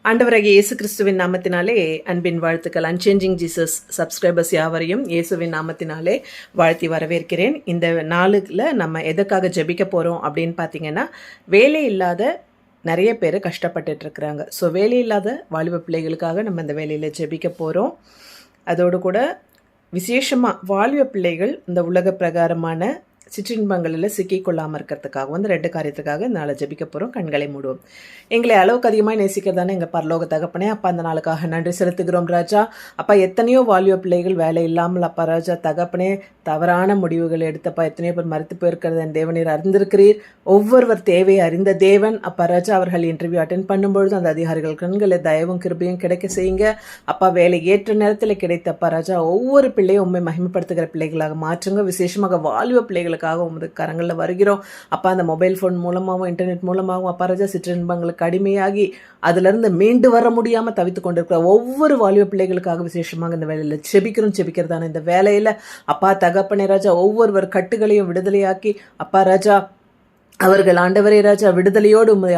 ஆண்டவராகிய இயேசு கிறிஸ்துவின் நாமத்தினாலே அன்பின் வாழ்த்துக்கள். அன்சேஞ்சிங் ஜீசஸ் சப்ஸ்கிரைபர்ஸ் யாவரையும் இயேசுவின் நாமத்தினாலே வாழ்த்தி வரவேற்கிறேன். இந்த நாளுல நம்ம எதுக்காக ஜெபிக்க போகிறோம் அப்படின்னு பார்த்தீங்கன்னா, வேலை இல்லாத நிறைய பேர் கஷ்டப்பட்டுட்டு இருக்கிறாங்க. ஸோ வேலை இல்லாத வாலிப பிள்ளைகளுக்காக நம்ம இந்த வேலையில் ஜெபிக்க போகிறோம். அதோடு கூட விசேஷமாக வாலிப பிள்ளைகள் இந்த உலக பிரகாரமான சிற்றின்பங்களில் சிக்கிக்கொள்ளாமல் இருக்கிறதுக்காகவும் அந்த 2 காரியத்துக்காக இந்த நாளை ஜெபிக்க போகிறோம். கண்களை மூடுவோம். எங்களை அளவுக்கு அதிகமாக நேசிக்கிறதானே எங்கள் பரலோக தகப்பனே, அப்பா அந்த நாளுக்காக நன்றி செலுத்துகிறோம் ராஜா. அப்பா எத்தனையோ வாலிப பிள்ளைகள் வேலை இல்லாமல் அப்பா ராஜா தகப்பனே தவறான முடிவுகள் எடுத்தப்பா எத்தனையோ பேர் மறுத்து போயிருக்கிறத என் தேவனீர் அறிந்திருக்கிறீர். ஒவ்வொருவர் தேவையை அறிந்த தேவன். அப்பா ராஜா அவர்கள் இன்டர்வியூ அட்டென்ட் பண்ணும்பொழுது அந்த அதிகாரிகள் கண்களை தயவும் கிருபையும் கிடைக்க செய்யுங்க. அப்பா வேலை ஏற்ற நேரத்தில் கிடைத்தப்பா ராஜா ஒவ்வொரு பிள்ளையும் உண்மை மகிமைப்படுத்துகிற பிள்ளைகளாக மாற்றுங்க. விசேஷமாக வாலிப பிள்ளைகளுக்காக உமது கரங்களில் வருகிறோம். அப்பா அந்த மொபைல் ஃபோன் மூலமாகவும் இன்டர்நெட் மூலமாகவும் அப்பா ராஜா சிற்றின்பங்களுக்கு அடிமையாகி அதிலிருந்து மீண்டு வர முடியாமல் தவித்து கொண்டிருக்கிற ஒவ்வொரு வாலிப பிள்ளைகளுக்காக விசேஷமாக இந்த வேலையில் செபிக்கிறதான இந்த வேலையில் அப்பா தகப்பனே ராஜா ஒவ்வொருவர் கட்டுகளையும் விடுதலையாக்கி அப்பா ராஜா அவர்கள் ஆண்டவரே ராஜா விடுதலையோடு உண்மை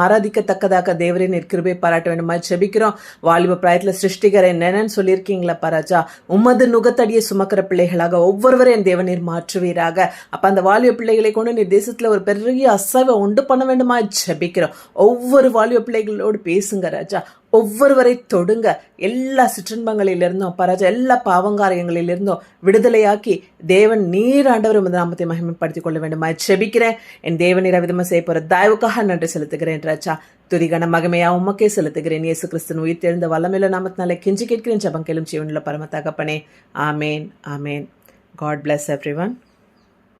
ஆராதிக்கத்தக்கதாக தேவரே கிருபை பாராட்ட வேண்டுமாய் செபிக்கிறோம். வாலிப பிராயத்தில் சிருஷ்டிகரை என்னன்னு சொல்லியிருக்கீங்களா ராஜா, உமது நுகத்தடியை சுமக்கிற பிள்ளைகளாக ஒவ்வொருவரையும் என் தேவநீர் மாற்றுவீராக. அப்போ அந்த வாலிப பிள்ளைகளை கொண்டு நீர் தேசத்தில் ஒரு பெரிய அசைவை உண்டு பண்ண வேண்டுமாய் செபிக்கிறோம். ஒவ்வொரு வாலிப பிள்ளைகளோடு பேசுங்க ராஜா, ஒவ்வொருவரை தொடுங்க. எல்லா சிற்றின்பங்களிலிருந்தும் பராஜா எல்லா பாவங்காரியங்களிலிருந்தும் விடுதலையாக்கி தேவன் நீர் ஆண்டவர் நாமத்தை மகிமைப்படுத்திக் கொள்ள வேண்டுமாய் செபிக்கிறேன். என் தேவநீர் அவிதமாக செய்ய போகிற தயவுக்காக நன்றி செலுத்துகிறேன் ராஜா. துதிகன மகிமையா உமக்கே செலுத்துகிறேன். இயேசு கிறிஸ்துவின் உயிர் தெழுந்த வல்லமையுள்ள நாமத்தினாலே கெஞ்சி கேட்கிறேன். ஜெபம் கேளும் ஜீவனுள்ள பரம தகப்பனே. ஆமேன் ஆமேன். God bless everyone.